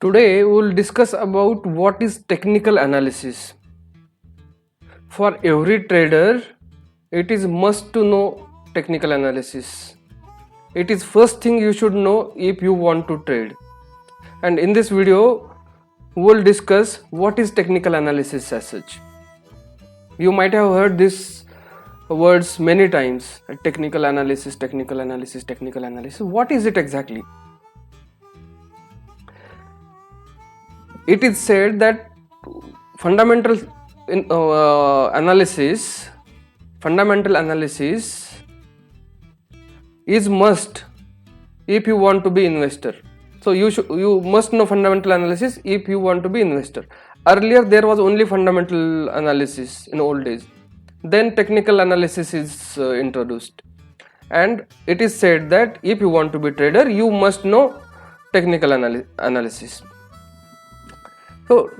Today we will discuss about what is technical analysis. For every trader, it is must to know technical analysis. It is first thing you should know if you want to trade. And in this video, we will discuss what is technical analysis as such. You might have heard these words many times: technical analysis, technical analysis, technical analysis. What is it exactly? It is said that fundamental analysis is must if you want to be investor. So you must know fundamental analysis if you want to be investor. Earlier there was only fundamental analysis in old days. Then technical analysis is introduced, and it is said that if you want to be trader, you must know technical analysis. So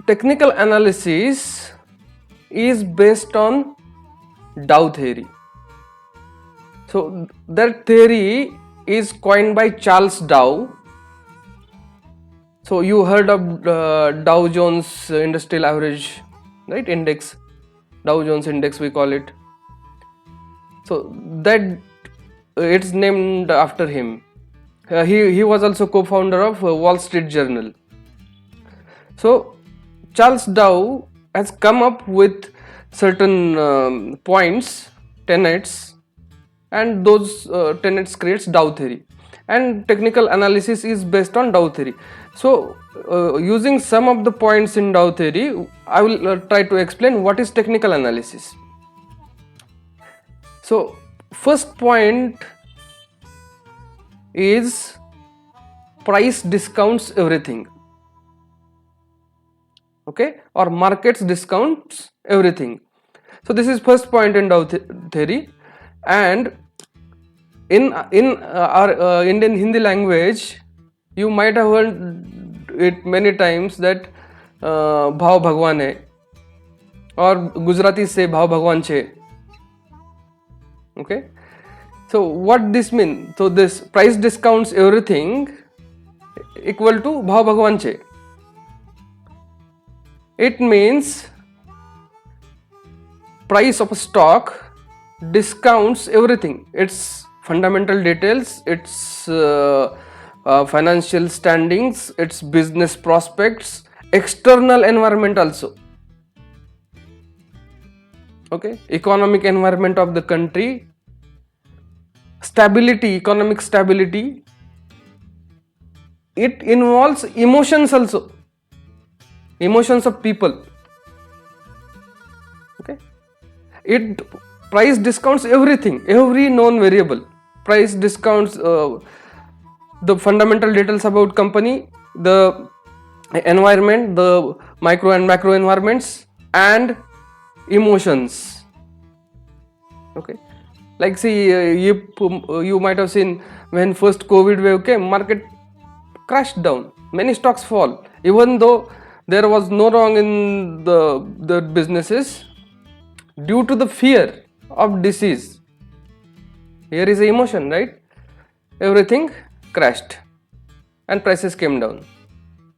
technical analysis is based on Dow theory. So that theory is coined by Charles Dow. So you heard of Dow Jones Industrial Average, right? Index, Dow Jones Index we call it. So that it's named after him. He was also co-founder of Wall Street Journal. So Charles Dow has come up with certain points, tenets, and those tenets creates Dow theory, and technical analysis is based on Dow theory. So using some of the points in Dow theory, I will try to explain what is technical analysis. So first point is price discounts everything. Okay, or markets discounts everything. So this is first point in Dow theory, and in our Indian Hindi language, you might have heard it many times that bhav bhagwan hai, or Gujarati say bhav bhagwan che. Okay, so what this mean? So this price discounts everything equal to bhav bhagwan che. It means price of a stock discounts everything, its fundamental details, its financial standings, its business prospects, external environment also. Okay, economic environment of the country, stability, economic stability. It involves emotions also. Emotions of people. Okay, it price discounts everything, every known variable. Price discounts the fundamental details about company, the environment, the micro and macro environments, and emotions. Okay, like see, you might have seen when first COVID wave came, market crashed down, many stocks fall, even though there was no wrong in the businesses. Due to the fear of disease, here is the emotion, right? Everything crashed and prices came down.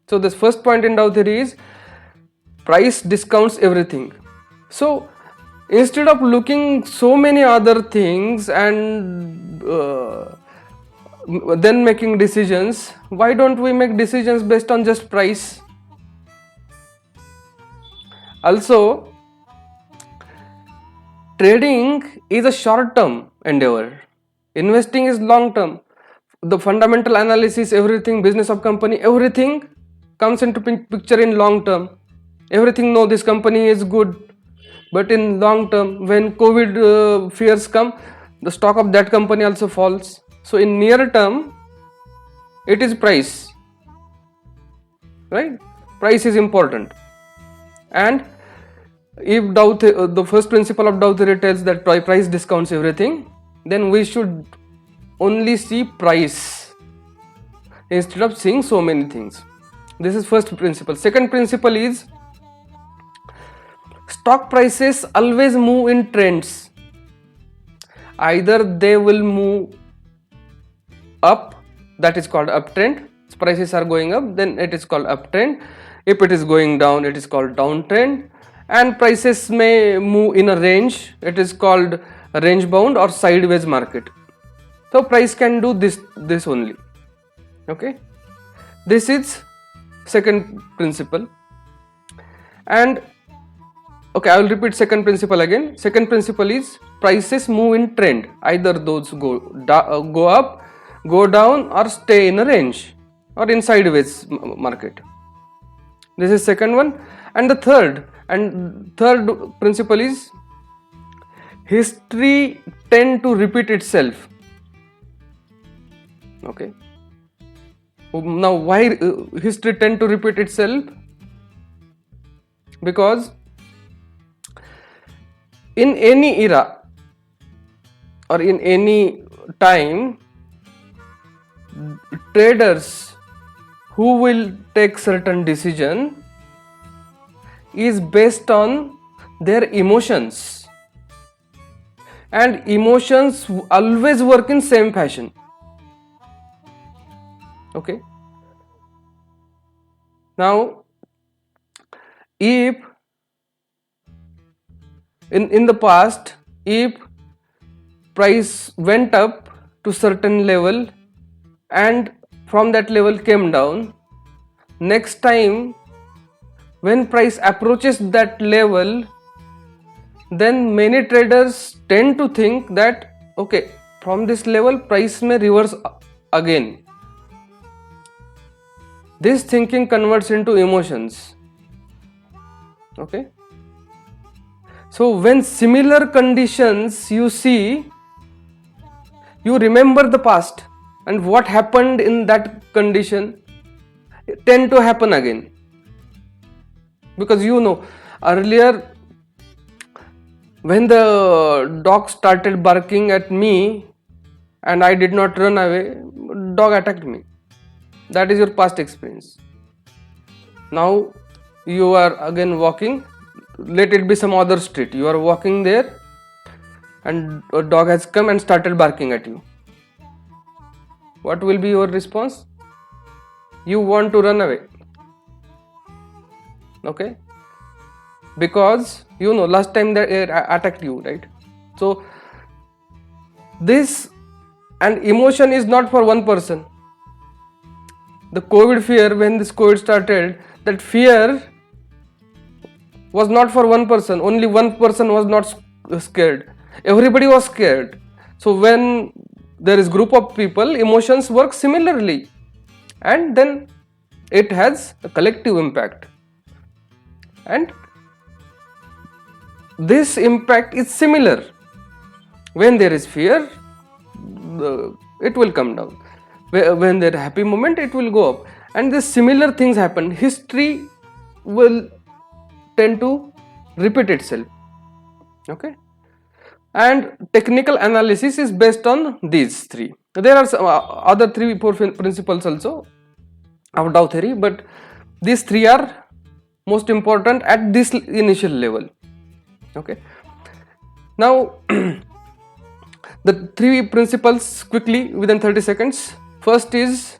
So this first point in Dow theory is price discounts everything. So instead of looking so many other things and then making decisions, why don't we make decisions based on just price? Also, trading is a short-term endeavor. Investing is long-term. The fundamental analysis, everything, business of company, everything comes into picture in long-term. Everything know this company is good, but in long-term, when COVID fears come, the stock of that company also falls. So in near-term, it is price, right? Price is important. And if the first principle of Dow theory tells that price discounts everything, then we should only see price instead of seeing so many things. This is first principle. Second principle is stock prices always move in trends. Either they will move up, that is called uptrend, prices are going up, then it is called uptrend. If it is going down, it is called downtrend. And prices may move in a range, it is called range bound or sideways market. So price can do this only. Okay, this is second principle. And okay, I will repeat second principle again. Second principle is prices move in trend, either those go up, go down, or stay in a range or in sideways market. This is second one. And the third principle is history tend to repeat itself. Okay, now why history tend to repeat itself? Because in any era or in any time, traders who will take certain decision is based on their emotions, and emotions always work in same fashion. Okay, now if in the past, if price went up to certain level and from that level came down, next time when price approaches that level, then many traders tend to think that okay, from this level price may reverse again. This thinking converts into emotions. Okay, so when similar conditions you see, you remember the past and what happened in that condition tend to happen again. Because earlier when the dog started barking at me and I did not run away, dog attacked me. That is your past experience. Now you are again walking, let it be some other street, you are walking there and a dog has come and started barking at you. What will be your response? You want to run away. Okay, because last time that attacked you, right? So this and emotion is not for one person. The COVID fear, when this COVID started, that fear was not for one person. Only one person was not scared. Everybody was scared. So when there is group of people, emotions work similarly, and then it has a collective impact. And this impact is similar. When there is fear, it will come down. When there is happy moment, it will go up. And the similar things happen. History will tend to repeat itself. Okay, and technical analysis is based on these three. There are some other 3-4 principles also of Dow theory, but these three are most important at this initial level. Okay, now the 3 principles quickly within 30 seconds. First is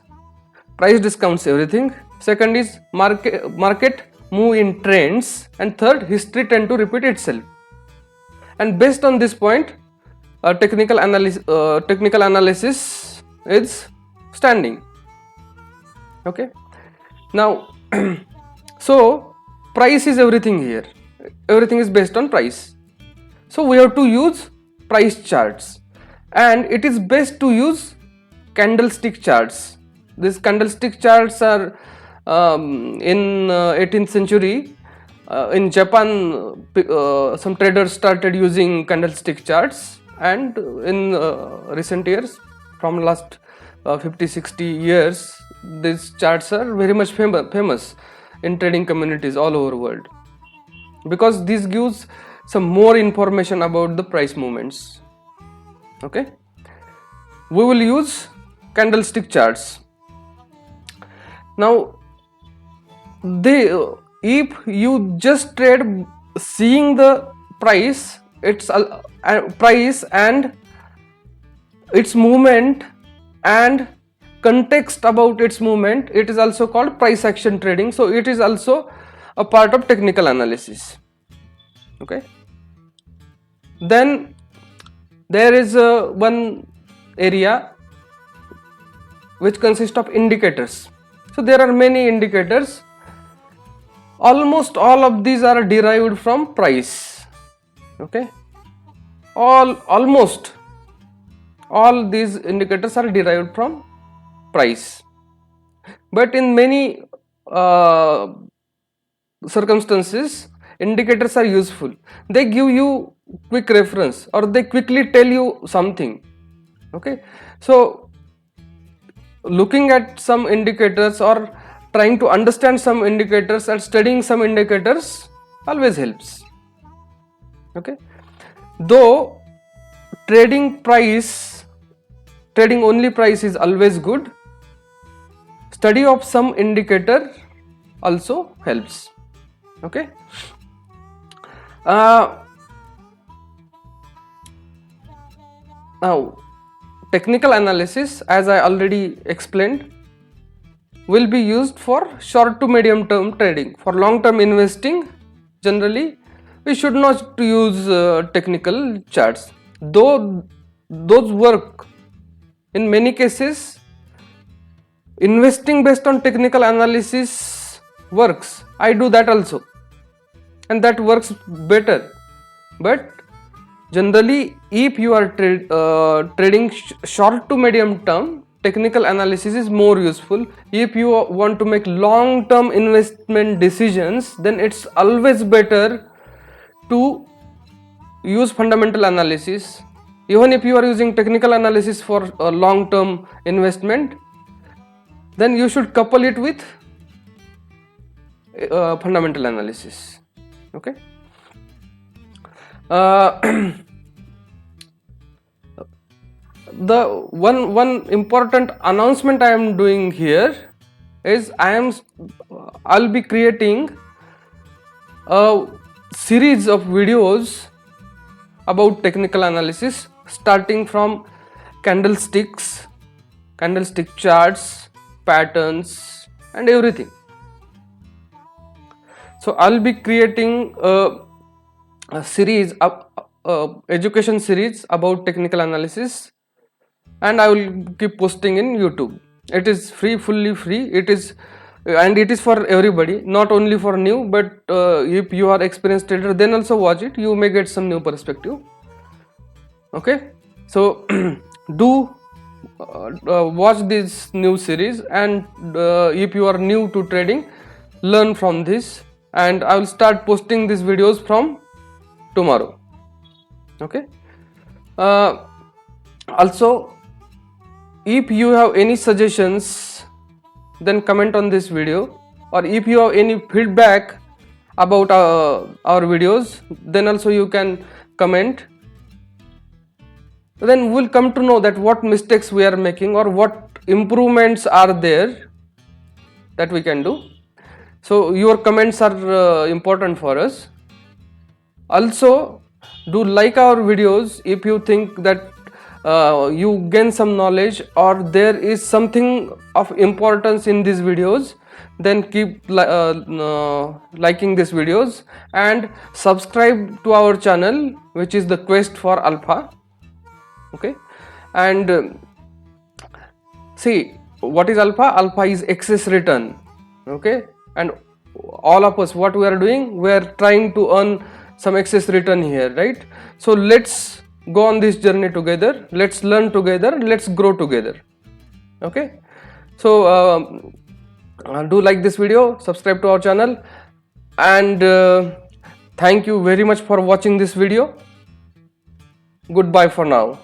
price discounts everything. Second is market move in trends, and third, history tend to repeat itself. And based on this point, technical analysis is standing. Okay, now so price is everything here. Everything is based on price. So we have to use price charts, and it is best to use candlestick charts. These candlestick charts are in 18th century in Japan, some traders started using candlestick charts, and in recent years, from last 50-60 years, these charts are very much famous in trading communities all over the world, because this gives some more information about the price movements. Okay, we will use candlestick charts. Now if you just trade seeing the price, its price and its movement and context about its movement, it is also called price action trading. So it is also a part of technical analysis. Okay. Then there is one area which consists of indicators. So there are many indicators. Almost all of these are derived from price. Okay. Almost all these indicators are derived from price. But in many circumstances, indicators are useful. They give you quick reference, or they quickly tell you something. Okay. So looking at some indicators or trying to understand some indicators and studying some indicators always helps. Okay. Though trading only price is always good, study of some indicator also helps. Okay. Now, technical analysis, as I already explained, will be used for short to medium term trading. For long term investing, generally we should not use technical charts, though those work in many cases. Investing based on technical analysis works. I do that also, and that works better. But generally, if you are trading short to medium term, technical analysis is more useful. If you want to make long term investment decisions, then it's always better to use fundamental analysis. Even if you are using technical analysis for long term investment, then you should couple it with fundamental analysis. Okay. The one important announcement I am doing here is I'll be creating a series of videos about technical analysis, starting from candlestick charts, patterns, and everything. So I'll be creating a series, education series about technical analysis, and I will keep posting in YouTube. It is free, fully free. It is for everybody, not only for new, but if you are experienced trader, then also watch it. You may get some new perspective. Okay, so do watch this new series, and if you are new to trading, learn from this, and I will start posting these videos from tomorrow. Okay. Also, if you have any suggestions, then comment on this video, or if you have any feedback about our videos, then also you can comment. Then we'll come to know that what mistakes we are making or what improvements are there that we can do. So your comments are important for us. Also, do like our videos if you think that you gain some knowledge or there is something of importance in these videos. Then keep liking these videos and subscribe to our channel, which is the Quest for Alpha. Okay, and see, what is alpha? Alpha is excess return. Okay, and all of us, what we are doing, we are trying to earn some excess return here, right? So let's go on this journey together. Let's learn together. Let's grow together. Okay, so do like this video, subscribe to our channel, and thank you very much for watching this video. Goodbye for now.